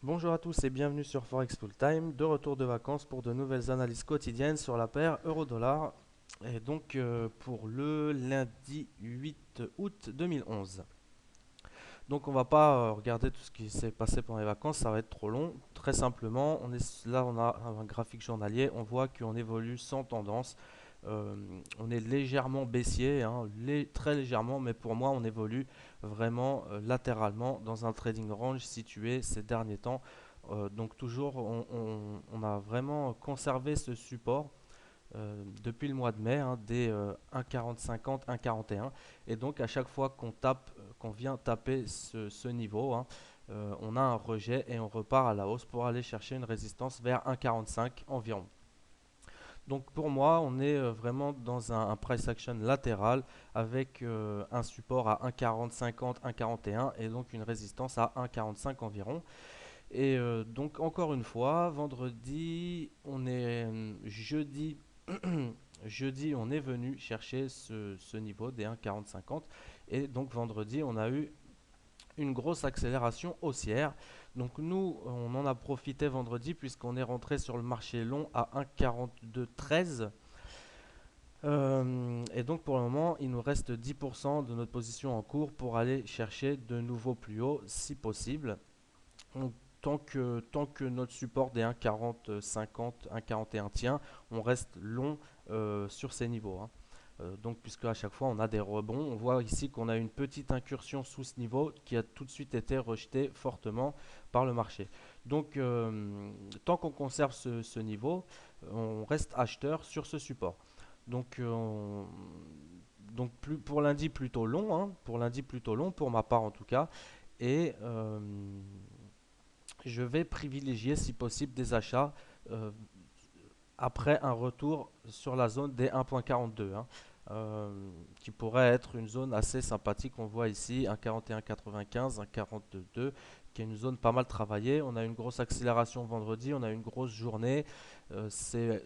Bonjour à tous et bienvenue sur Forex Full Time, de retour de vacances pour de nouvelles analyses quotidiennes sur la paire euro-dollar. Et donc pour le lundi 8 août 2011. Donc on va pas regarder tout ce qui s'est passé pendant les vacances, ça va être trop long. Très simplement, on a un graphique journalier, on voit qu'on évolue sans tendance. Euh, on est légèrement baissier, hein, très légèrement, mais pour moi on évolue vraiment latéralement dans un trading range situé ces derniers temps. Donc toujours on a vraiment conservé ce support depuis le mois de mai, hein, des 1,4050, 1,41. Et donc à chaque fois qu'on vient taper ce niveau, hein, on a un rejet et on repart à la hausse pour aller chercher une résistance vers 1,45 environ. Donc pour moi, on est vraiment dans un price action latéral avec un support à 1,4050, 1,41 et donc une résistance à 1,45 environ. Et donc encore une fois, vendredi, on est jeudi. Jeudi, on est venu chercher ce niveau des 1,4050 et donc vendredi, on a eu une grosse accélération haussière. Donc nous, on en a profité vendredi puisqu'on est rentré sur le marché long à 1,4213. Et donc pour le moment, il nous reste 10% de notre position en cours pour aller chercher de nouveaux plus hauts si possible. Donc, tant que notre support des 1,4050, 1,41 tient, on reste long sur ces niveaux, hein. Donc, puisque à chaque fois on a des rebonds, on voit ici qu'on a une petite incursion sous ce niveau qui a tout de suite été rejetée fortement par le marché. Donc, tant qu'on conserve ce niveau, on reste acheteur sur ce support. Donc, pour lundi plutôt long, hein, pour lundi plutôt long, pour ma part en tout cas. Et je vais privilégier si possible des achats euh, après un retour sur la zone des 1.42, hein, qui pourrait être une zone assez sympathique. On voit ici un 41,95, un 42, qui est une zone pas mal travaillée. On a une grosse accélération vendredi, on a une grosse journée. Euh, c'est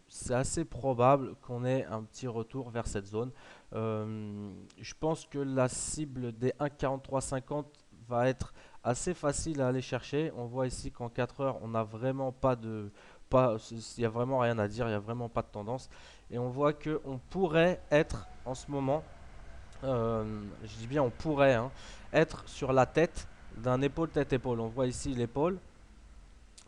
c'est assez probable qu'on ait un petit retour vers cette zone. Je pense que la cible des 1,4350 va être assez facile à aller chercher. On voit ici qu'en 4 heures, on n'a vraiment pas de... Pas, il n'y a vraiment rien à dire, il n'y a vraiment pas de tendance. Et on voit qu'on pourrait être en ce moment, je dis bien on pourrait, hein, être sur la tête d'un épaule tête-épaule. On voit ici l'épaule,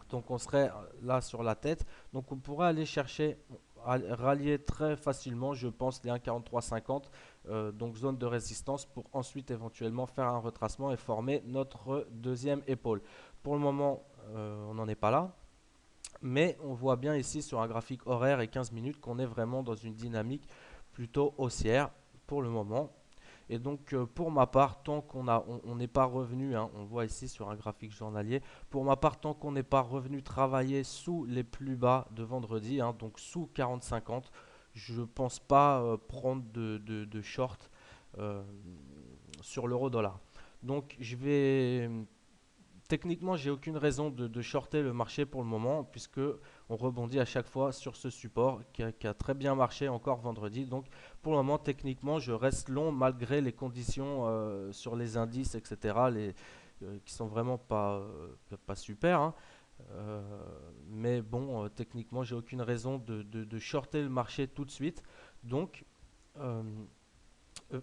donc on serait là sur la tête. Donc on pourrait aller chercher, rallier très facilement, je pense, les 1,4350, donc zone de résistance, pour ensuite éventuellement faire un retracement et former notre deuxième épaule. Pour le moment, on n'en est pas là. Mais on voit bien ici sur un graphique horaire et 15 minutes qu'on est vraiment dans une dynamique plutôt haussière pour le moment. Et donc pour ma part, tant on n'est pas revenu, hein, on voit ici sur un graphique journalier, pour ma part, tant qu'on n'est pas revenu travailler sous les plus bas de vendredi, hein, donc sous 40,50, je ne pense pas prendre de short euh, sur l'euro dollar. Donc je vais techniquement, j'ai aucune raison de shorter le marché pour le moment, puisque on rebondit à chaque fois sur ce support qui a très bien marché encore vendredi. Donc pour le moment, techniquement, je reste long malgré les conditions sur les indices, etc., qui sont vraiment pas super, hein. Euh, mais bon, techniquement, j'ai aucune raison de shorter le marché tout de suite. Donc,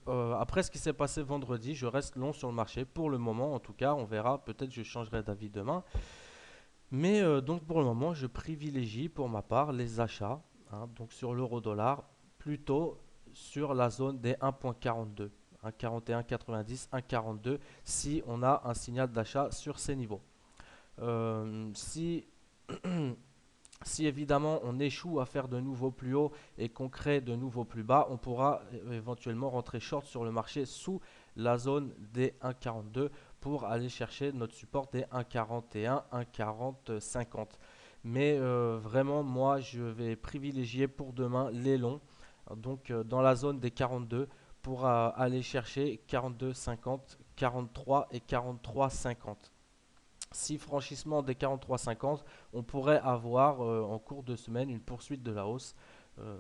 euh, après ce qui s'est passé vendredi, je reste long sur le marché pour le moment. En tout cas, on verra. Peut-être je changerai d'avis demain. Mais donc pour le moment, je privilégie pour ma part les achats, hein, donc sur l'euro-dollar, plutôt sur la zone des 1.42, 1,4190, 1,42, si on a un signal d'achat sur ces niveaux. Si Si évidemment on échoue à faire de nouveaux plus hauts et qu'on crée de nouveaux plus bas, on pourra éventuellement rentrer short sur le marché sous la zone des 1,42 pour aller chercher notre support des 1,41, 1,40, 50. Mais vraiment, moi, je vais privilégier pour demain les longs, donc dans la zone des 42 pour aller chercher 42, 50, 43 et 43, 50. Si franchissement des 43,50, on pourrait avoir en cours de semaine une poursuite de la hausse. Euh,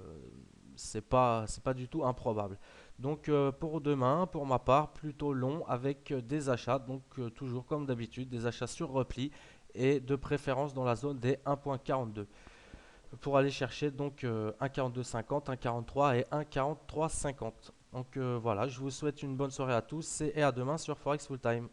c'est pas du tout improbable. Donc pour demain, pour ma part, plutôt long avec des achats, donc toujours comme d'habitude, des achats sur repli et de préférence dans la zone des 1.42 pour aller chercher donc 1,4250, 1,43 et 1,4350. Donc voilà, je vous souhaite une bonne soirée à tous et à demain sur Forex Full Time.